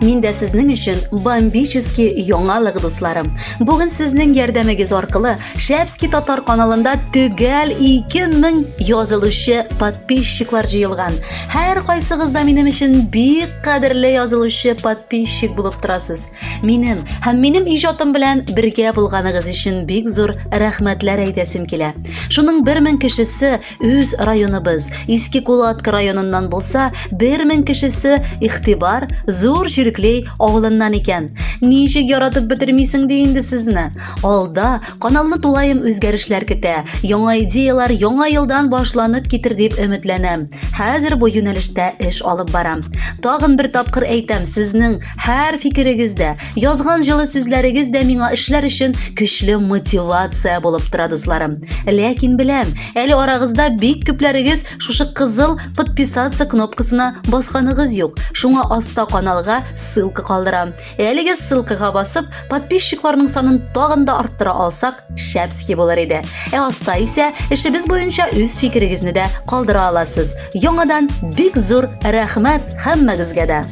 Мин дә сезнең өчен бомбический яңалык, дусларым. Бүген сезнең ярдәмегез аркылы Шәпский татар каналында төгәл 2000 язылучы подписчиклар җыелган. Һәр кайсыгыз да минем өчен бик кадерле язылучы подписчик булып торасыз. Минем иҗатым белән бергә булганыгыз өчен бик зур рәхмәтләр әйтәсем килә. Шуның 1000 кешесе үз районыбыз, Иске Кулатка районыннан булса, 1000 кешесе Игътибар зур Җирклей авылыннан икән. Ничек яратып бетермисең ди инде сезне? Алда каналны тулаем үзгәрешләр көтә. Яңа идеялар яңа елдан башланып китер дип өметләнәм. Хәзер бу юнәлештә эш алып барам. Тагын бер тапкыр әйтәм, сезнең һәр фикерегездә, язган җылы сүзләрегез дә миңа эшләр өчен көчле мотивация булып тора, дусларым. Ләкин беләм, әле арагызда бик күпләрегез шушы кызыл подписаться кнопкасына басканыгыз юк. Шуңа аста каналга ссылка калдырам. Әлеге ссылкага басып, подписчикларның санын тагын да арттыра алсак, шәпский булыр иде. Аста исә эшебез буенча үз фикерегезне дә калдыра аласыз. Яңадан бик зур рәхмәт һәммәгезгә дә.